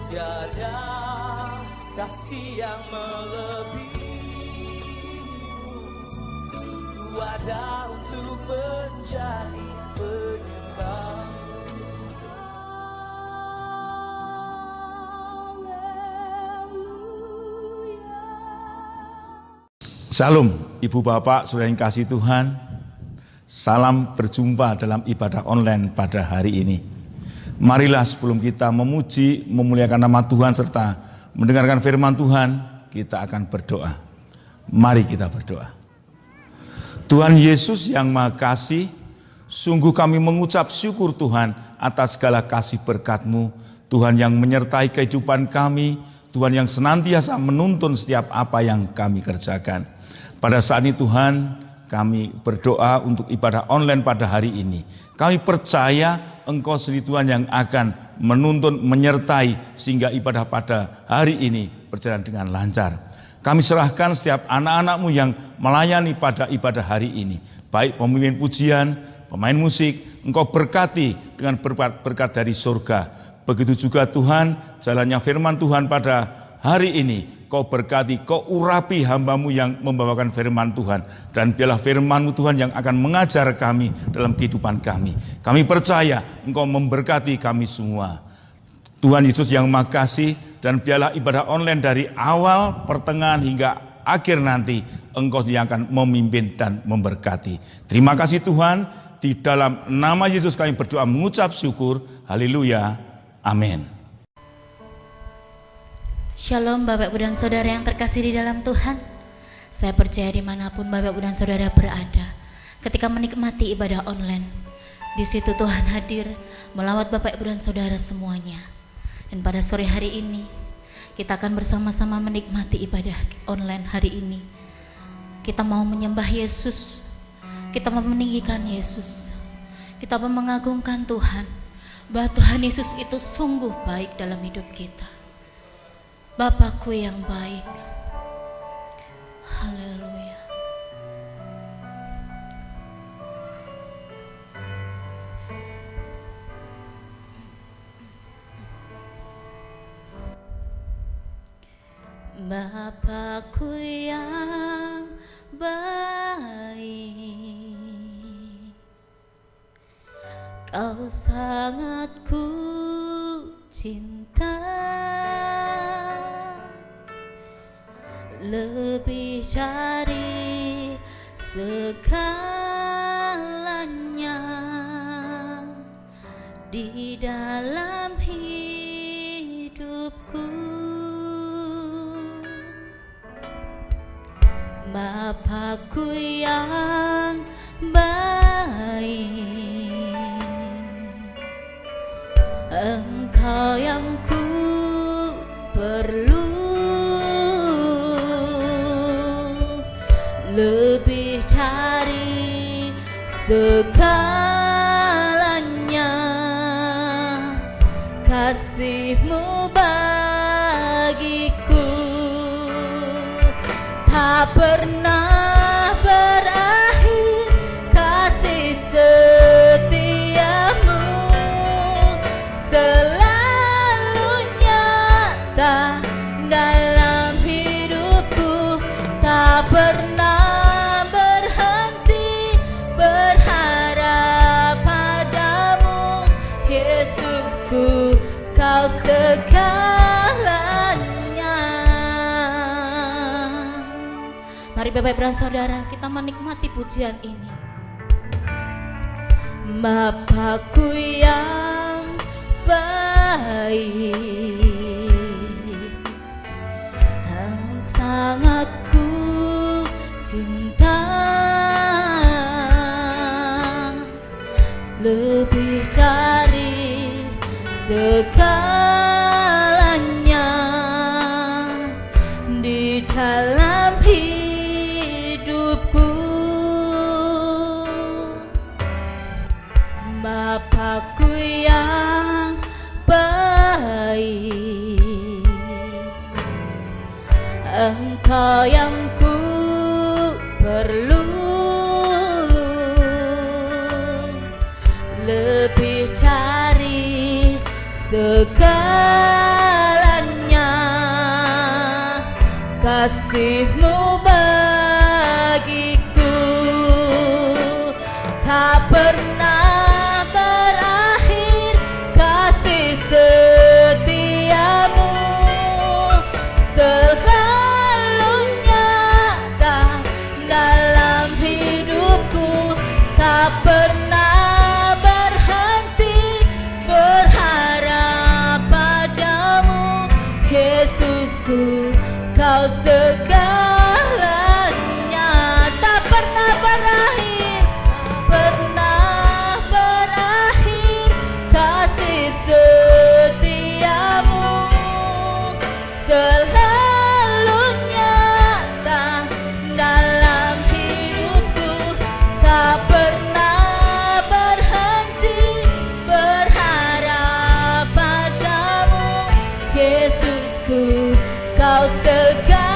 Tiada kasih yang melebihimu. Ku ada untuk menjadi penyembah. Salam Ibu Bapak, Saudara yang kasih Tuhan. Salam berjumpa dalam ibadah online pada hari ini. Marilah sebelum kita memuji, memuliakan nama Tuhan serta mendengarkan firman Tuhan, kita akan berdoa. Mari kita berdoa. Tuhan Yesus yang Maha Kasih, sungguh kami mengucap syukur Tuhan atas segala kasih berkat-Mu, Tuhan yang menyertai kehidupan kami, Tuhan yang senantiasa menuntun setiap apa yang kami kerjakan. Pada saat ini Tuhan, kami berdoa untuk ibadah online pada hari ini. Kami percaya Engkau sendiri Tuhan yang akan menuntun, menyertai sehingga ibadah pada hari ini berjalan dengan lancar. Kami serahkan setiap anak-anak-Mu yang melayani pada ibadah hari ini. Baik pemimpin pujian, pemain musik, Engkau berkati dengan berkat dari surga. Begitu juga Tuhan, jalannya firman Tuhan pada hari ini. Kau berkati, Kau urapi hamba-Mu yang membawakan firman Tuhan. Dan biarlah firman-Mu Tuhan yang akan mengajar kami dalam kehidupan kami. Kami percaya Engkau memberkati kami semua. Tuhan Yesus yang Maha Kasih, dan biarlah ibadah online dari awal, pertengahan hingga akhir nanti, Engkau yang akan memimpin dan memberkati. Terima kasih Tuhan, di dalam nama Yesus kami berdoa mengucap syukur. Haleluya. Amin. Shalom Bapak Ibu dan Saudara yang terkasih di dalam Tuhan. Saya percaya dimanapun Bapak Ibu dan Saudara berada, ketika menikmati ibadah online, di situ Tuhan hadir melawat Bapak Ibu dan Saudara semuanya. Dan pada sore hari ini, kita akan bersama-sama menikmati ibadah online hari ini. Kita mau menyembah Yesus, kita mau meninggikan Yesus, kita mau mengagungkan Tuhan, bahwa Tuhan Yesus itu sungguh baik dalam hidup kita. Bapakku yang baik. Haleluya. Bapakku yang baik, Kau sangat ku cinta, lebih dari segalanya di dalam hidupku. Bapakku yang baik, Engkau yang ku perlu, lebih dari segalanya. Kasih-Mu bagiku tak pernah berakhir, kasih setia-Mu selalu nyata dalam hidupku, tak pernah berhenti berharap padamu, Yesusku, Kau segalanya. Mari Bapak Ibu dan Saudara, kita menikmati pujian ini. Bapakku yang baik, yang sangat ku cinta, lebih dari segalanya di dalam hidupku. Bapakku yang baik, Engkau yang ku perlu, lebih dari segala kasih-Mu bagiku tak pernah berakhir, kasih setiamu selalu nyata dalam hidupku, tak pernah berhenti berharap padamu. Yesusku, Kau segalanya, tak pernah berakhir, pernah berakhir, kasih setiamu selalu nyata dalam hidupku, tak pernah berhenti berharap padamu. Yesusku, Kau segalanya.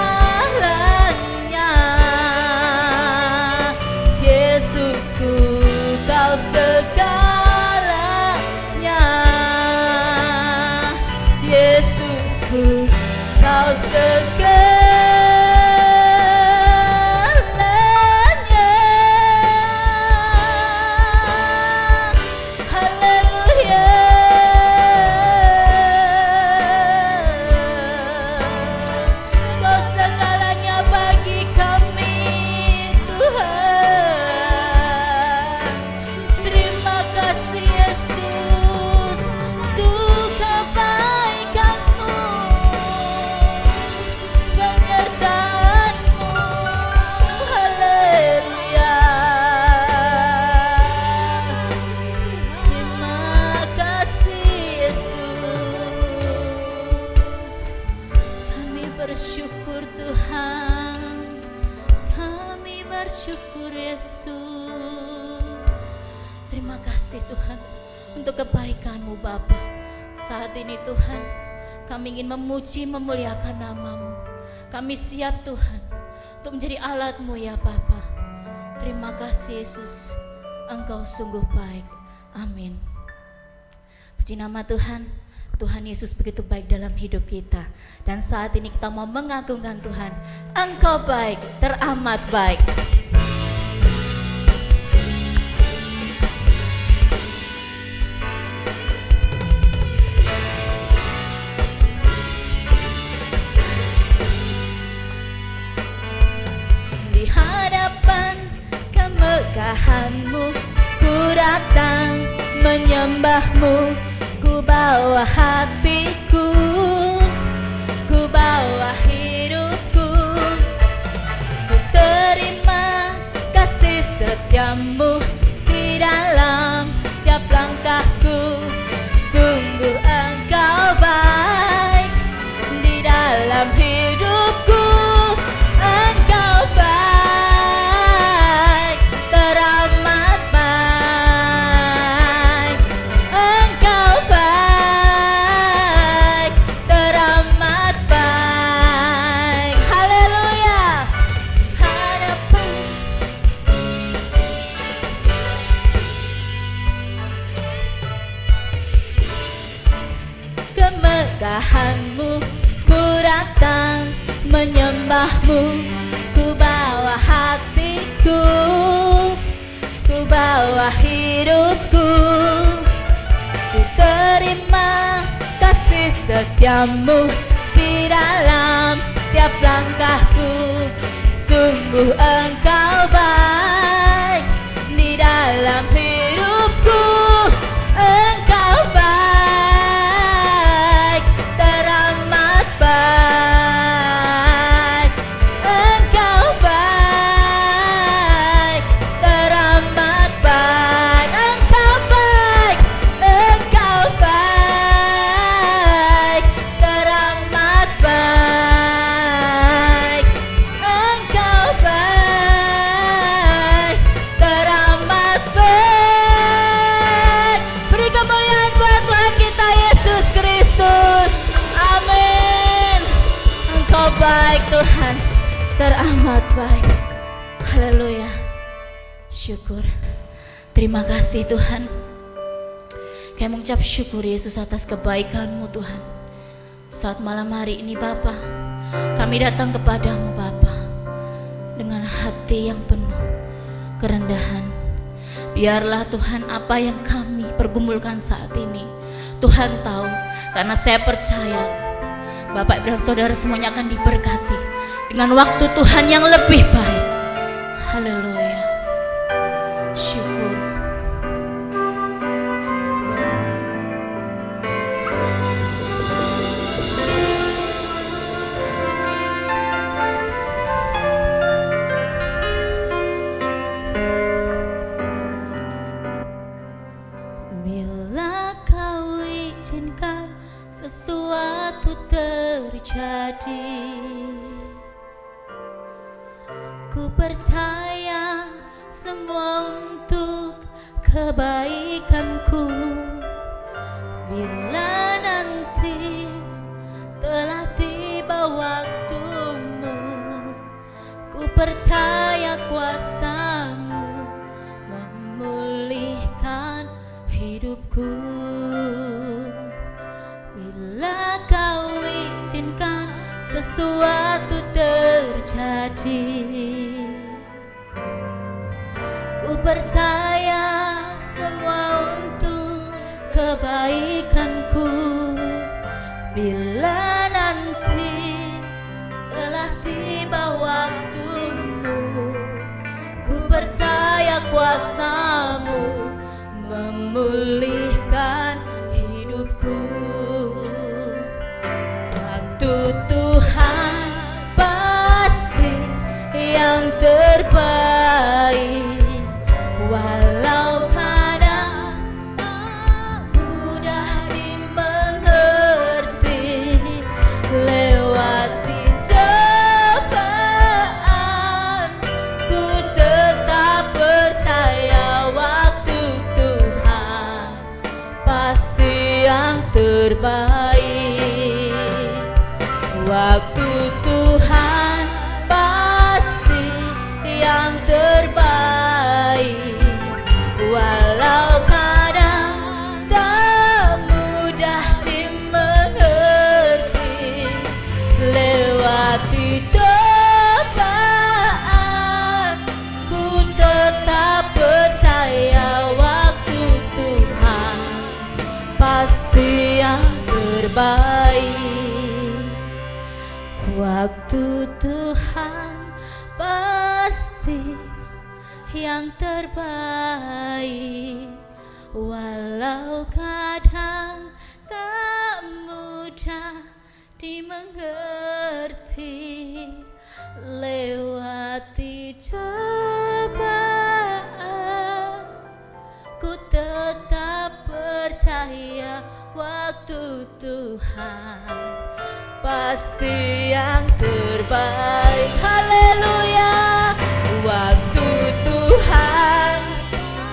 Yesusku, Kau segalanya. Yesusku, Kau segalanya. Haleluya. Kau segalanya bagi kami, Tuhan. Terima kasih Yesus untuk kebaikan-Mu, penyertaan-Mu. Haleluya. Terima kasih Yesus. Kami bersyukur Tuhan, kami bersyukur Yesus. Terima kasih Tuhan untuk kebaikan-Mu Bapa. Saat ini Tuhan, kami ingin memuji memuliakan nama-Mu. Kami siap Tuhan untuk menjadi alat-Mu ya Bapa. Terima kasih Yesus, Engkau sungguh baik. Amin. Puji nama Tuhan. Tuhan Yesus begitu baik dalam hidup kita. Dan saat ini kita mau mengagungkan Tuhan. Engkau baik, teramat baik. Di hadapan kemegah-Mu ku datang menyembah-Mu. Ku bawa hatiku, ku bawa hidupku, ku terima kasih setiamu di dalam tiap langkahku. Sungguh Engkau baik di dalam hidupku. Engkau baik, teramat baik. Engkau baik, teramat baik. Haleluya. Hadapan kemegahan-Mu ku datang menyembah-Mu. Ku bawa hatiku, ku bawa hidupku, ku terima kasih setiamu di dalam setiap langkahku. Sungguh Engkau baik di dalam hidupku. Engkau baik, teramat baik. Engkau baik, teramat baik. Engkau baik, Engkau baik, teramat baik. Engkau baik, teramat baik. Beri kemuliaan buat Tuhan kita Yesus Kristus. Amin. Engkau baik Tuhan, teramat baik. Haleluya. Syukur. Terima kasih Tuhan. Kami mengucap syukur Yesus atas kebaikan-Mu Tuhan. Saat malam hari ini Bapa, Kami datang kepadamu Bapa dengan hati yang penuh kerendahan. Biarlah Tuhan apa yang kami pergumulkan saat ini Tuhan tahu, karena saya percaya Bapak Ibu dan Saudara semuanya akan diberkati dengan waktu Tuhan yang lebih baik. Haleluya. Syukur. Bila kau izinkan sesuatu terjadi, ku percaya semua untuk kebaikanku. Bila nanti telah tiba waktumu, ku percaya kuasa-Mu memulihkan hidupku. Bila kau izinkan sesuatu terjadi, ku percaya semua untuk kebaikanku. Bila nanti telah tiba waktumu, ku percaya kuasa-Mu memulihkan hidupku. Waktu Tuhan pasti yang terbaik, walau kadang mudah dimengerti. Lewati cobaan, ku tetap percaya waktu Tuhan pasti yang terbaik. Waktu Tuhan pasti yang terbaik, walau kadang tak mudah dimengerti. Lewati cobaan, ku tetap percaya waktu Tuhan pasti yang terbaik. Waktu Tuhan pasti yang terbaik, walau kadang tak mudah dimengerti. Lewati cobaan, ku tetap percaya waktu Tuhan pasti yang terbaik. Haleluya. Waktu Tuhan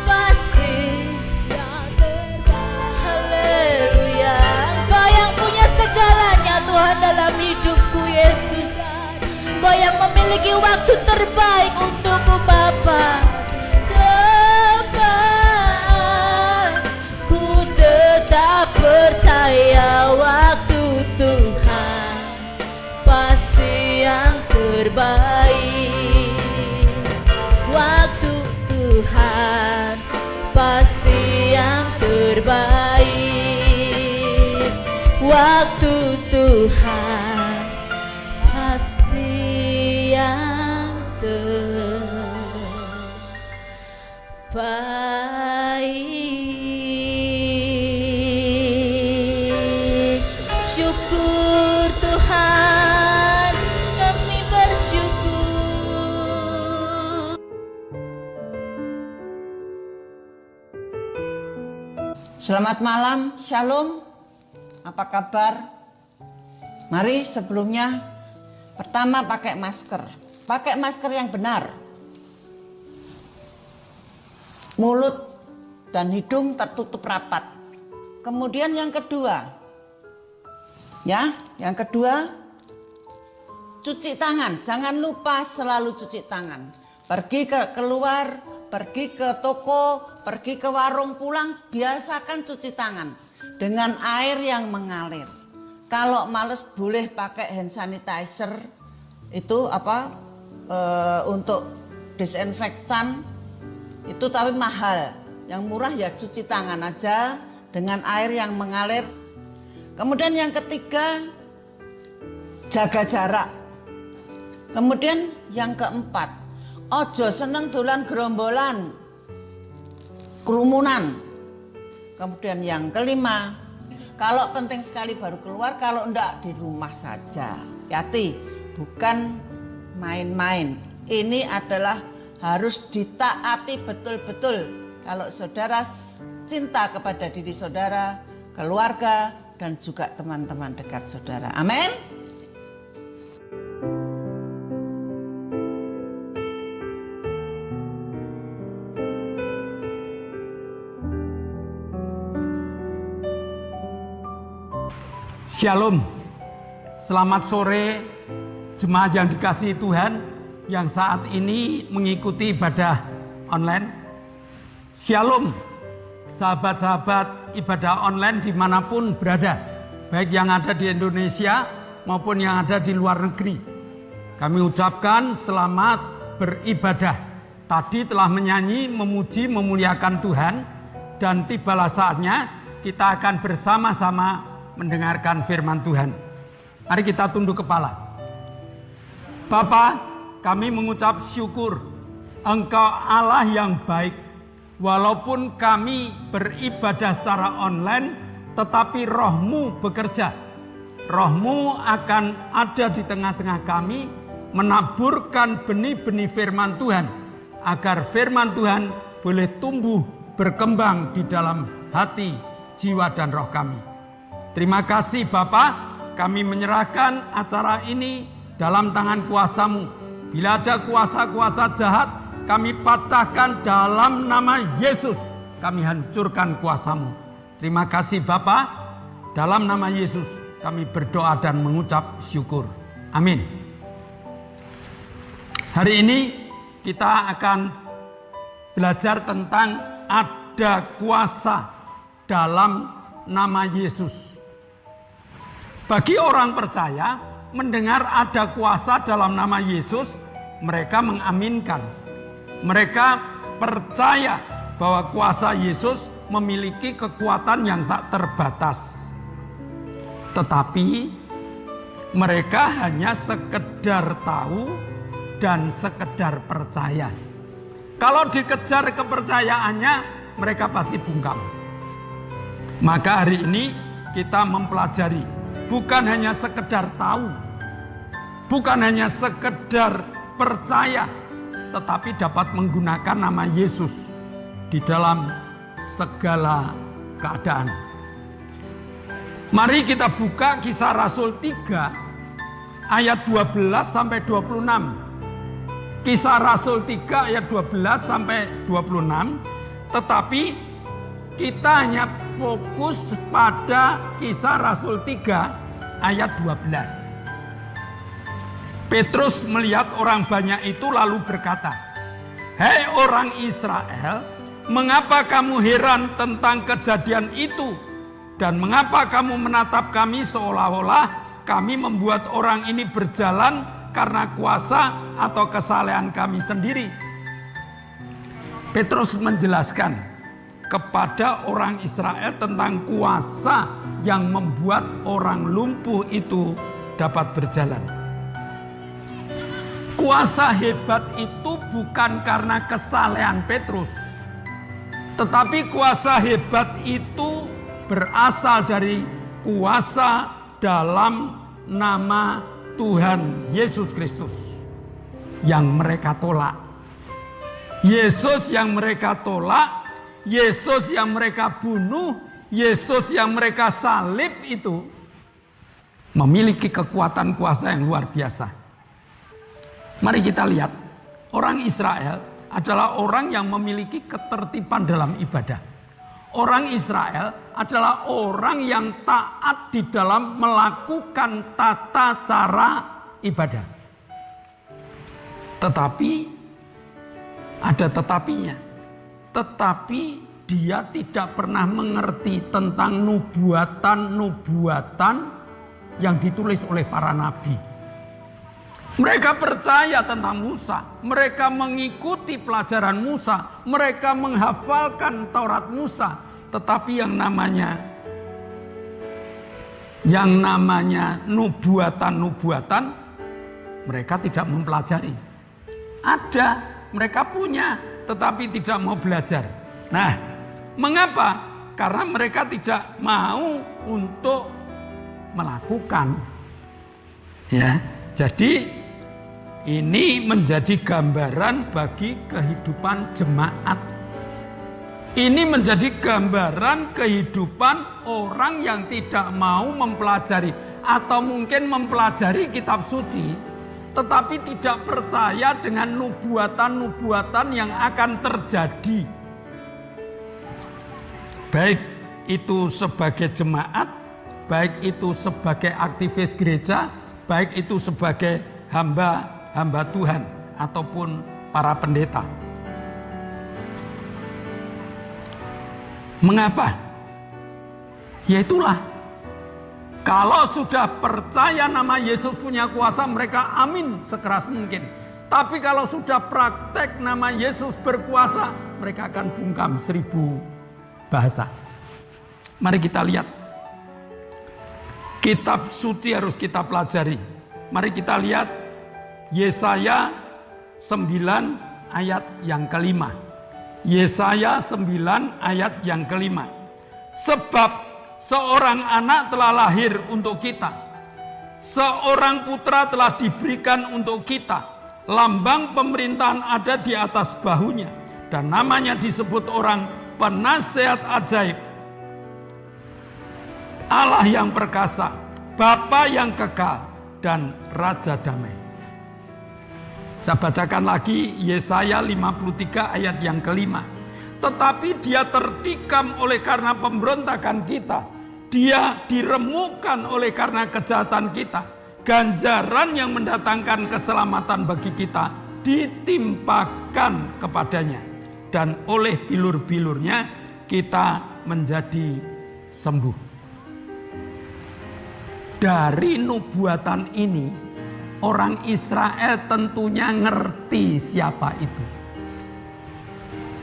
pasti yang terbaik. Haleluya. Engkau yang punya segalanya Tuhan dalam hidupku Yesus. Engkau yang memiliki waktu terbaik untukku Bapa. Cobaan, ku tetap percaya waktu Tuhan pasti yang terbaik. Waktu Tuhan pasti yang terbaik. Waktu Tuhan pasti yang terbaik. Syukur Tuhan, kami bersyukur. Selamat malam, Shalom. Apa kabar? Mari sebelumnya pertama pakai masker. Pakai masker yang benar. Mulut dan hidung tertutup rapat. Kemudian yang kedua, cuci tangan. Jangan lupa selalu cuci tangan. Pergi keluar, pergi ke toko, pergi ke warung, pulang, biasakan cuci tangan dengan air yang mengalir. Kalau males boleh pakai hand sanitizer itu untuk disinfektan itu, tapi mahal. Yang murah ya cuci tangan aja dengan air yang mengalir. Kemudian yang ketiga, jaga jarak. Kemudian yang keempat, ojo seneng dolan gerombolan, kerumunan. Kemudian yang kelima, kalau penting sekali baru keluar, kalau enggak di rumah saja. Hati, bukan main-main. Ini adalah harus ditaati betul-betul. Kalau saudara cinta kepada diri saudara, keluarga, dan juga teman-teman dekat saudara. Amin. Shalom, selamat sore jemaat yang dikasihi Tuhan yang saat ini mengikuti ibadah online. Shalom, sahabat-sahabat ibadah online dimanapun berada, baik yang ada di Indonesia maupun yang ada di luar negeri. Kami ucapkan selamat beribadah. Tadi telah menyanyi, memuji, memuliakan Tuhan, dan tibalah saatnya kita akan bersama-sama mendengarkan firman Tuhan. Mari kita tunduk kepala. Bapa, kami mengucap syukur Engkau Allah yang baik. Walaupun kami beribadah secara online, tetapi Roh-Mu bekerja. Roh-Mu akan ada di tengah-tengah kami, menaburkan benih-benih firman Tuhan, agar firman Tuhan boleh tumbuh berkembang di dalam hati, jiwa, dan roh kami. Terima kasih Bapa, kami menyerahkan acara ini dalam tangan kuasa-Mu. Bila ada kuasa-kuasa jahat, kami patahkan dalam nama Yesus. Kami hancurkan kuasa-Mu. Terima kasih Bapa, dalam nama Yesus kami berdoa dan mengucap syukur. Amin. Hari ini kita akan belajar tentang ada kuasa dalam nama Yesus. Bagi orang percaya, mendengar ada kuasa dalam nama Yesus, mereka mengaminkan. Mereka percaya bahwa kuasa Yesus memiliki kekuatan yang tak terbatas. Tetapi mereka hanya sekedar tahu dan sekedar percaya. Kalau dikejar kepercayaannya, mereka pasti bungkam. Maka hari ini kita mempelajari, bukan hanya sekedar tahu, bukan hanya sekedar percaya, tetapi dapat menggunakan nama Yesus di dalam segala keadaan. Mari kita buka Kisah Rasul 3 ayat 12 sampai 26. Kisah Rasul 3 ayat 12 sampai 26. Tetapi kita hanya fokus pada Kisah Rasul 3 ayat 12. Petrus melihat orang banyak itu lalu berkata, "Hei orang Israel, mengapa kamu heran tentang kejadian itu? Dan mengapa kamu menatap kami seolah-olah kami membuat orang ini berjalan karena kuasa atau kesalehan kami sendiri?" Petrus menjelaskan kepada orang Israel tentang kuasa yang membuat orang lumpuh itu dapat berjalan. Kuasa hebat itu bukan karena kesalehan Petrus, tetapi kuasa hebat itu berasal dari kuasa dalam nama Tuhan Yesus Kristus yang mereka tolak. Yesus yang mereka tolak, Yesus yang mereka bunuh, Yesus yang mereka salib itu memiliki kekuatan kuasa yang luar biasa. Mari kita lihat, orang Israel adalah orang yang memiliki ketertiban dalam ibadah. Orang Israel adalah orang yang taat di dalam melakukan tata cara ibadah. Tetapi ada tetapinya. Tetapi dia tidak pernah mengerti tentang nubuatan-nubuatan yang ditulis oleh para nabi. Mereka percaya tentang Musa, mereka mengikuti pelajaran Musa, mereka menghafalkan Taurat Musa, tetapi yang namanya nubuatan-nubuatan mereka tidak mempelajari. Ada, mereka punya, tetapi tidak mau belajar. Nah, mengapa? Karena mereka tidak mau untuk melakukan. Ya, jadi ini menjadi gambaran bagi kehidupan jemaat. Ini menjadi gambaran kehidupan orang yang tidak mau mempelajari atau mungkin mempelajari kitab suci, tetapi tidak percaya dengan nubuatan-nubuatan yang akan terjadi. Baik itu sebagai jemaat, baik itu sebagai aktivis gereja, baik itu sebagai hamba Tuhan ataupun para pendeta. Mengapa? Ya itulah, kalau sudah percaya nama Yesus punya kuasa, mereka amin sekeras mungkin. Tapi kalau sudah praktek nama Yesus berkuasa, mereka akan bungkam 1000 bahasa. Mari kita lihat. Kitab suci harus kita pelajari. Mari kita lihat Yesaya 9 ayat yang kelima. Yesaya 9 ayat yang kelima. Sebab seorang anak telah lahir untuk kita, seorang putra telah diberikan untuk kita, lambang pemerintahan ada di atas bahunya, dan namanya disebut orang Penasehat Ajaib, Allah yang perkasa, Bapa yang kekal, dan Raja Damai. Saya bacakan lagi Yesaya 53 ayat yang kelima. Tetapi dia tertikam oleh karena pemberontakan kita, dia diremukkan oleh karena kejahatan kita. Ganjaran yang mendatangkan keselamatan bagi kita ditimpakan kepadanya, dan oleh bilur-bilurnya kita menjadi sembuh. Dari nubuatan ini, orang Israel tentunya ngerti siapa itu.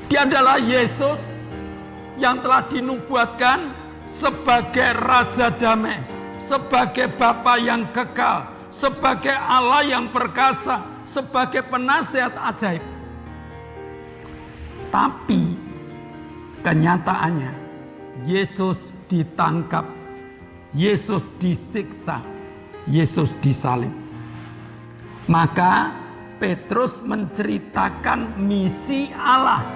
Dia adalah Yesus yang telah dinubuatkan sebagai Raja Damai, sebagai Bapa yang kekal, sebagai Allah yang perkasa, sebagai Penasehat Ajaib. Tapi kenyataannya Yesus ditangkap, Yesus disiksa, Yesus disalib. Maka Petrus menceritakan misi Allah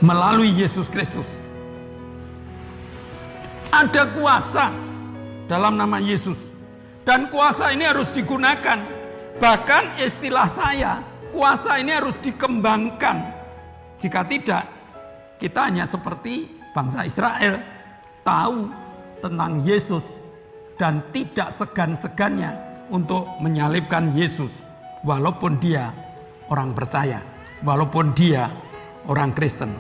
melalui Yesus Kristus. Ada kuasa dalam nama Yesus, dan kuasa ini harus digunakan. Bahkan istilah saya, kuasa ini harus dikembangkan. Jika tidak, kita hanya seperti bangsa Israel, tahu tentang Yesus dan tidak segan-segannya untuk menyalibkan Yesus, walaupun dia orang percaya, walaupun dia orang Kristen.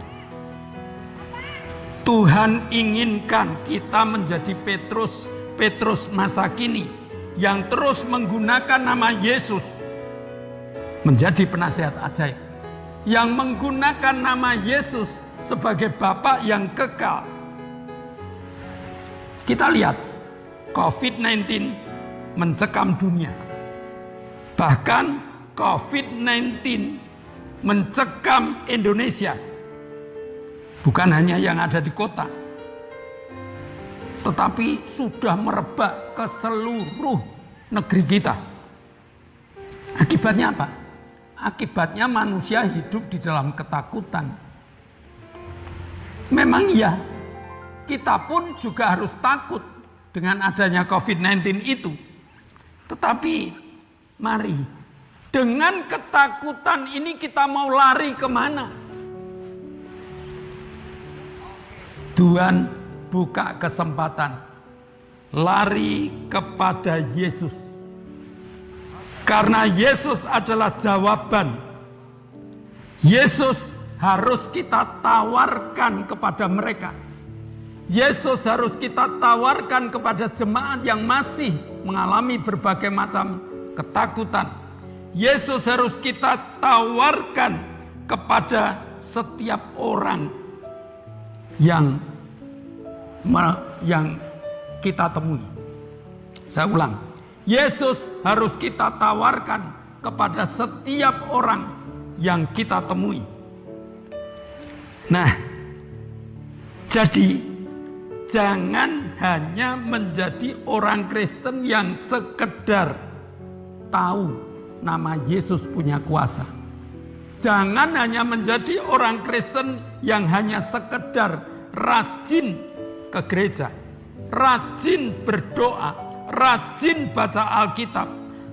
Tuhan inginkan kita menjadi Petrus masa kini yang terus menggunakan nama Yesus menjadi penasehat ajaib, yang menggunakan nama Yesus sebagai Bapa yang kekal. Kita lihat COVID-19 mencekam dunia. Bahkan COVID-19 mencekam Indonesia. Bukan hanya yang ada di kota, tetapi sudah merebak ke seluruh negeri kita. Akibatnya apa? Akibatnya manusia hidup di dalam ketakutan. Memang iya, kita pun juga harus takut dengan adanya COVID-19 itu. Tetapi mari, dengan ketakutan ini kita mau lari kemana? Tuhan buka kesempatan, lari kepada Yesus. Karena Yesus adalah jawaban. Yesus harus kita tawarkan kepada mereka. Yesus harus kita tawarkan kepada jemaat yang masih mengalami berbagai macam ketakutan. Yesus harus kita tawarkan kepada setiap orang yang kita temui. Saya ulang, Yesus harus kita tawarkan kepada setiap orang yang kita temui. Nah, jadi jangan hanya menjadi orang Kristen yang sekedar tahu nama Yesus punya kuasa. Jangan hanya menjadi orang Kristen yang hanya sekedar rajin ke gereja, rajin berdoa, rajin baca Alkitab.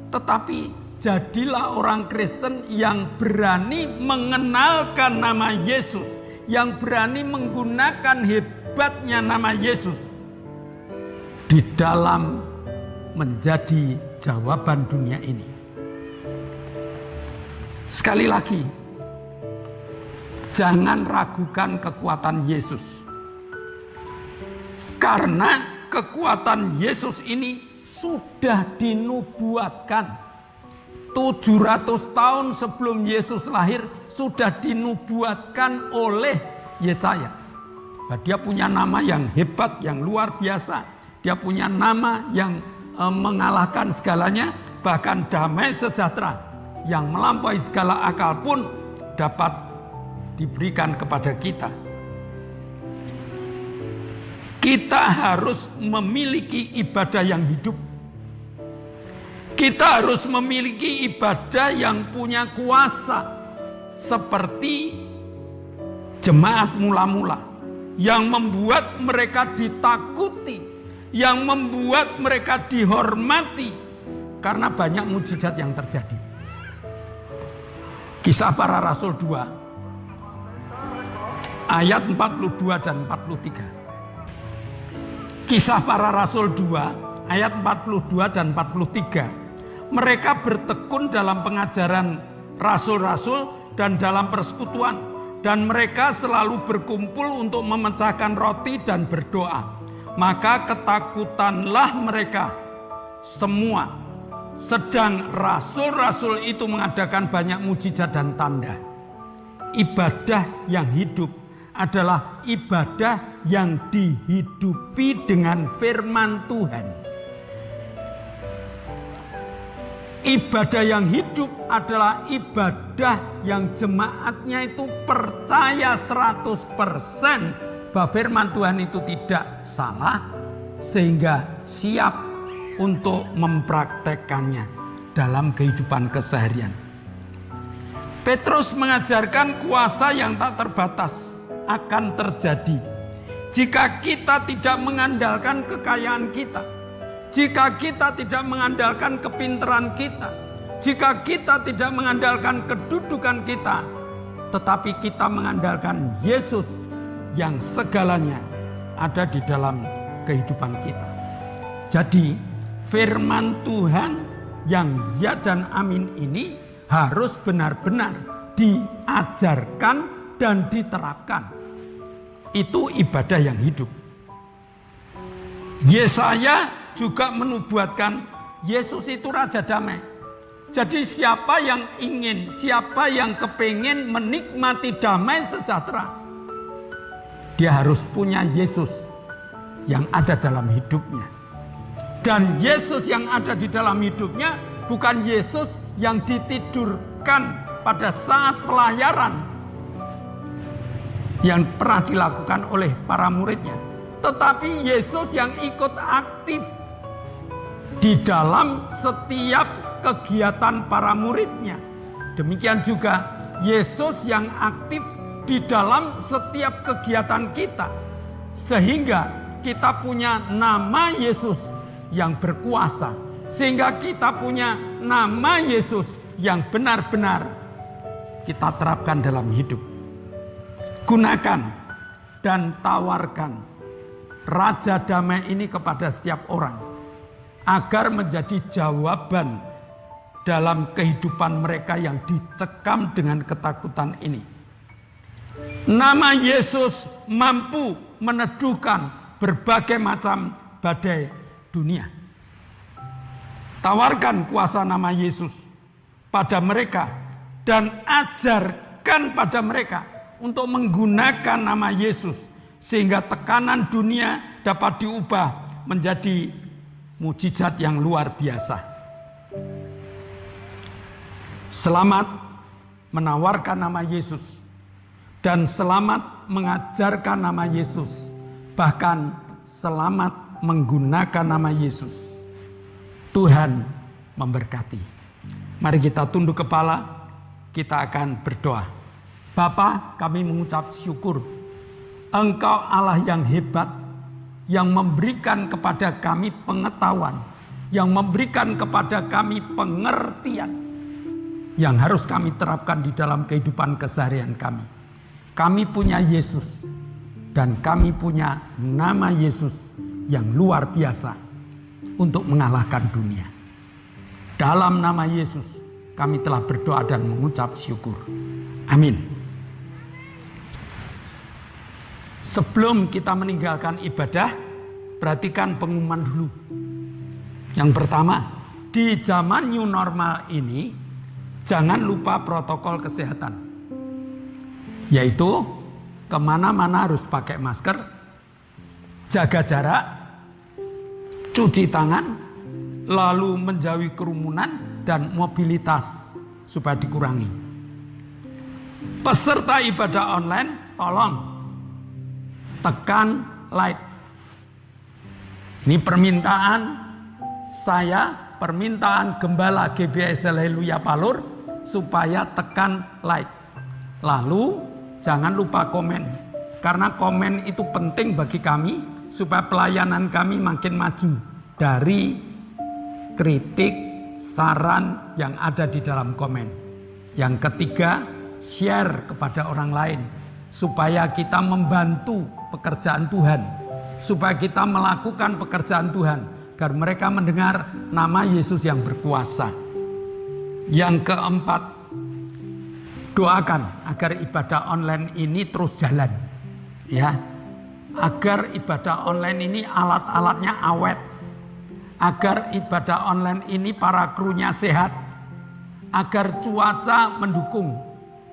Tetapi jadilah orang Kristen yang berani mengenalkan nama Yesus, yang berani menggunakan hebatnya nama Yesus di dalam menjadi jawaban dunia ini. Sekali lagi, jangan ragukan kekuatan Yesus. Karena kekuatan Yesus ini sudah dinubuatkan. 700 tahun sebelum Yesus lahir sudah dinubuatkan oleh Yesaya. Nah, dia punya nama yang hebat, yang luar biasa. Dia punya nama yang mengalahkan segalanya. Bahkan damai sejahtera yang melampaui segala akal pun dapat diberikan kepada kita. Kita harus memiliki ibadah yang hidup. Kita harus memiliki ibadah yang punya kuasa. Seperti jemaat mula-mula yang membuat mereka ditakuti, yang membuat mereka dihormati karena banyak mujizat yang terjadi. Kisah Para Rasul 2 ayat 42 dan 43. Kisah Para Rasul 2 ayat 42 dan 43. Mereka bertekun dalam pengajaran rasul-rasul dan dalam persekutuan, dan mereka selalu berkumpul untuk memecahkan roti dan berdoa. Maka ketakutanlah mereka semua, sedang rasul-rasul itu mengadakan banyak mujizat dan tanda. Ibadah yang hidup adalah ibadah yang dihidupi dengan firman Tuhan. Ibadah yang hidup adalah ibadah yang jemaatnya itu percaya 100% bahwa firman Tuhan itu tidak salah, sehingga siap untuk mempraktekkannya dalam kehidupan keseharian. Petrus mengajarkan kuasa yang tak terbatas akan terjadi jika kita tidak mengandalkan kekayaan kita. Jika kita tidak mengandalkan kepintaran kita, jika kita tidak mengandalkan kedudukan kita, tetapi kita mengandalkan Yesus yang segalanya ada di dalam kehidupan kita. Jadi firman Tuhan yang ya dan amin ini harus benar-benar diajarkan dan diterapkan. Itu ibadah yang hidup. Yesaya juga menubuatkan Yesus itu Raja Damai. Jadi siapa yang ingin, siapa yang kepingin menikmati damai sejahtera, dia harus punya Yesus yang ada dalam hidupnya. Dan Yesus yang ada di dalam hidupnya bukan Yesus yang ditidurkan pada saat pelayaran yang pernah dilakukan oleh para muridnya, tetapi Yesus yang ikut aktif di dalam setiap kegiatan para muridnya. Demikian juga Yesus yang aktif di dalam setiap kegiatan kita. Sehingga kita punya nama Yesus yang berkuasa. Sehingga kita punya nama Yesus yang benar-benar kita terapkan dalam hidup. Gunakan dan tawarkan Raja Damai ini kepada setiap orang, agar menjadi jawaban dalam kehidupan mereka yang dicekam dengan ketakutan ini. Nama Yesus mampu meneduhkan berbagai macam badai dunia. Tawarkan kuasa nama Yesus pada mereka dan ajarkan pada mereka untuk menggunakan nama Yesus sehingga tekanan dunia dapat diubah menjadi mujizat yang luar biasa. Selamat menawarkan nama Yesus dan selamat mengajarkan nama Yesus, bahkan selamat menggunakan nama Yesus. Tuhan memberkati. Mari kita tunduk kepala, kita akan berdoa. Bapa, kami mengucap syukur. Engkau Allah yang hebat, yang memberikan kepada kami pengetahuan, yang memberikan kepada kami pengertian, yang harus kami terapkan di dalam kehidupan keseharian kami. Kami punya Yesus, dan kami punya nama Yesus yang luar biasa untuk mengalahkan dunia. Dalam nama Yesus, kami telah berdoa dan mengucap syukur. Amin. Sebelum kita meninggalkan ibadah, perhatikan pengumuman dulu. Yang pertama, di zaman new normal ini, jangan lupa protokol kesehatan. Yaitu, kemana-mana harus pakai masker, jaga jarak, cuci tangan, lalu menjauhi kerumunan dan mobilitas supaya dikurangi. Peserta ibadah online, tolong tekan like. Ini permintaan saya, permintaan Gembala GBS Haleluya Palur supaya tekan like. Lalu jangan lupa komen, karena komen itu penting bagi kami supaya pelayanan kami makin maju dari kritik, saran yang ada di dalam komen. Yang ketiga, share kepada orang lain supaya kita membantu pekerjaan Tuhan, supaya kita melakukan pekerjaan Tuhan agar mereka mendengar nama Yesus yang berkuasa. Yang keempat, doakan agar ibadah online ini terus jalan, ya. Agar ibadah online ini alat-alatnya awet, agar ibadah online ini para krunya sehat, agar cuaca mendukung,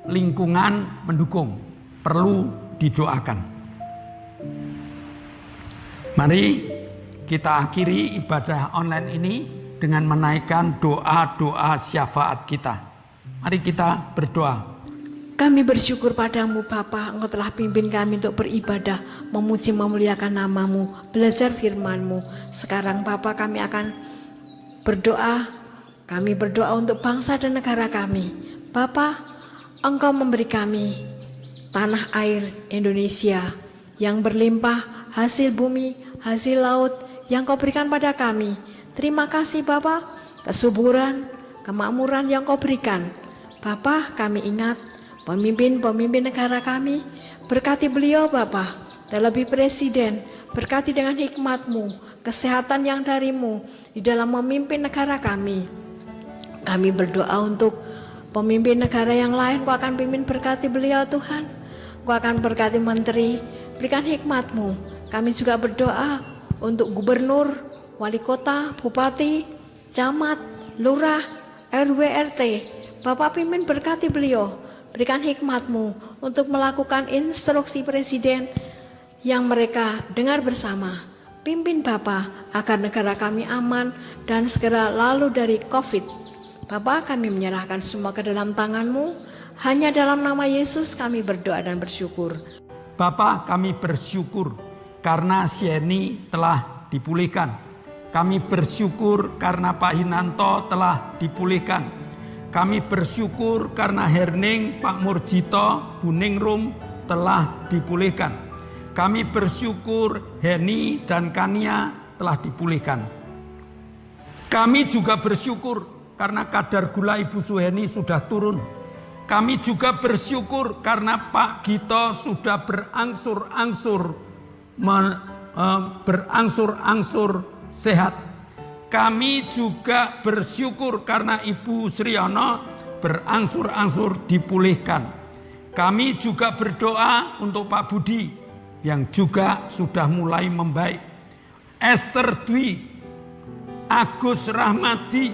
lingkungan mendukung, perlu didoakan. Mari kita akhiri ibadah online ini dengan menaikkan doa-doa syafaat kita. Mari kita berdoa. Kami bersyukur padamu Bapa, Engkau telah pimpin kami untuk beribadah, memuji memuliakan namamu, belajar firman-Mu. Sekarang Bapa, kami akan berdoa. Kami berdoa untuk bangsa dan negara kami. Bapa, Engkau memberi kami tanah air Indonesia yang berlimpah, hasil bumi, hasil laut yang Kau berikan pada kami. Terima kasih Bapa, kesuburan, kemakmuran yang Kau berikan. Bapa, kami ingat pemimpin-pemimpin negara kami, berkati beliau Bapa, terlebih Presiden, berkati dengan hikmat-Mu, kesehatan yang dari-Mu di dalam memimpin negara kami. Kami berdoa untuk pemimpin negara yang lain, Kau akan pimpin berkati beliau Tuhan, Kau akan berkati menteri, berikan hikmat-Mu. Kami juga berdoa untuk gubernur, wali kota, bupati, camat, lurah, RW, RT, Bapak pimpin berkati beliau. Berikan hikmat-Mu untuk melakukan instruksi Presiden yang mereka dengar bersama. Pimpin Bapa agar negara kami aman dan segera lalu dari COVID. Bapa, kami menyerahkan semua ke dalam tangan-Mu. Hanya dalam nama Yesus kami berdoa dan bersyukur. Bapa, kami bersyukur karena Sieni telah dipulihkan. Kami bersyukur karena Pak Hinanto telah dipulihkan. Kami bersyukur karena Herning, Pak Murjito, Buningrum telah dipulihkan. Kami bersyukur Heni dan Kania telah dipulihkan. Kami juga bersyukur karena kadar gula Ibu Suheni sudah turun. Kami juga bersyukur karena Pak Gito sudah berangsur-angsur sehat. Kami juga bersyukur karena Ibu Sriono berangsur-angsur dipulihkan. Kami juga berdoa untuk Pak Budi yang juga sudah mulai membaik. Esther Dwi, Agus Rahmadi,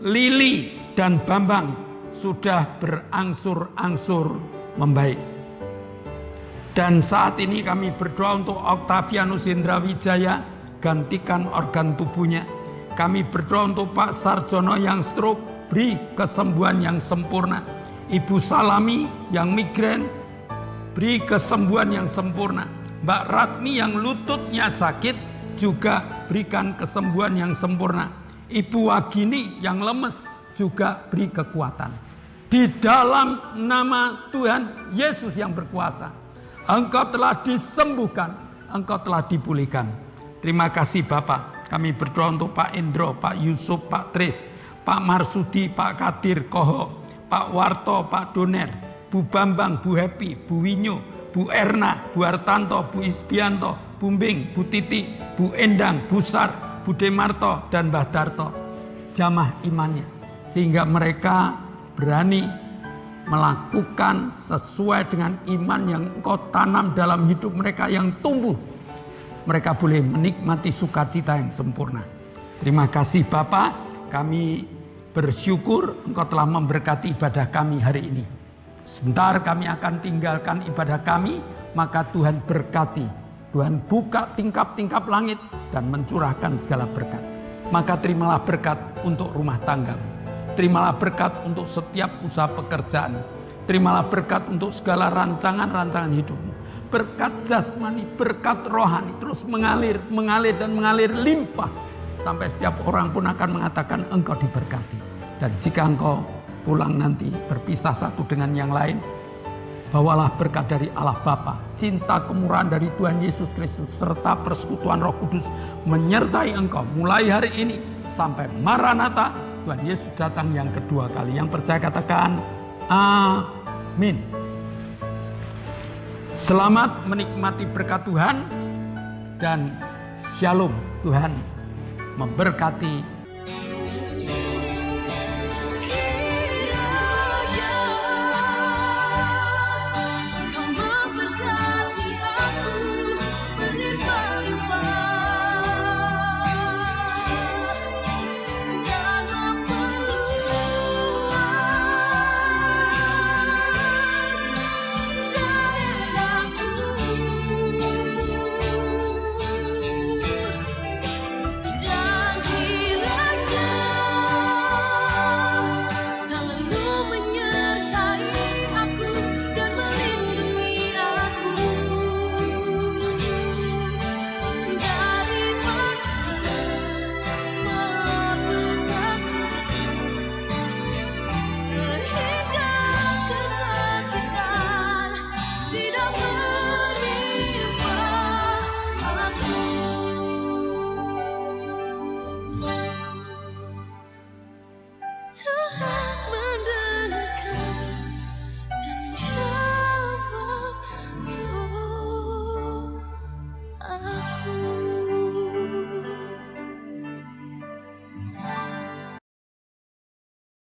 Lili, dan Bambang sudah berangsur-angsur membaik. Dan saat ini kami berdoa untuk Octavianus Indrawijaya, gantikan organ tubuhnya. Kami berdoa untuk Pak Sarjono yang stroke, beri kesembuhan yang sempurna. Ibu Salami yang migrain, beri kesembuhan yang sempurna. Mbak Ratmi yang lututnya sakit, juga berikan kesembuhan yang sempurna. Ibu Wagini yang lemes, juga beri kekuatan. Di dalam nama Tuhan Yesus yang berkuasa, Engkau telah disembuhkan, Engkau telah dipulihkan. Terima kasih Bapak. Kami berdoa untuk Pak Indro, Pak Yusuf, Pak Tris, Pak Marsudi, Pak Kadir Koho, Pak Warto, Pak Doner, Bu Bambang, Bu Happy, Bu Winyo, Bu Erna, Bu Artanto, Bu Isbianto, Bu Mbing, Bu Titi, Bu Endang, Bu Sar, Bu Demarto, dan Mbah Darto. Jamah imannya, sehingga mereka berani melakukan sesuai dengan iman yang Engkau tanam dalam hidup mereka yang tumbuh. Mereka boleh menikmati sukacita yang sempurna. Terima kasih Bapak, kami bersyukur Engkau telah memberkati ibadah kami hari ini. Sebentar kami akan tinggalkan ibadah kami, maka Tuhan berkati. Tuhan buka tingkap-tingkap langit dan mencurahkan segala berkat. Maka terimalah berkat untuk rumah tanggamu. Terimalah berkat untuk setiap usaha pekerjaan. Terimalah berkat untuk segala rancangan-rancangan hidupmu. Berkat jasmani, berkat rohani terus mengalir dan mengalir limpah. Sampai setiap orang pun akan mengatakan engkau diberkati. Dan jika engkau pulang nanti berpisah satu dengan yang lain, bawalah berkat dari Allah Bapa, cinta kemurahan dari Tuhan Yesus Kristus, serta persekutuan Roh Kudus menyertai engkau mulai hari ini sampai Maranatha, Tuhan Yesus datang yang kedua kali. Yang percaya katakan amin. Selamat menikmati berkat Tuhan dan shalom. Tuhan memberkati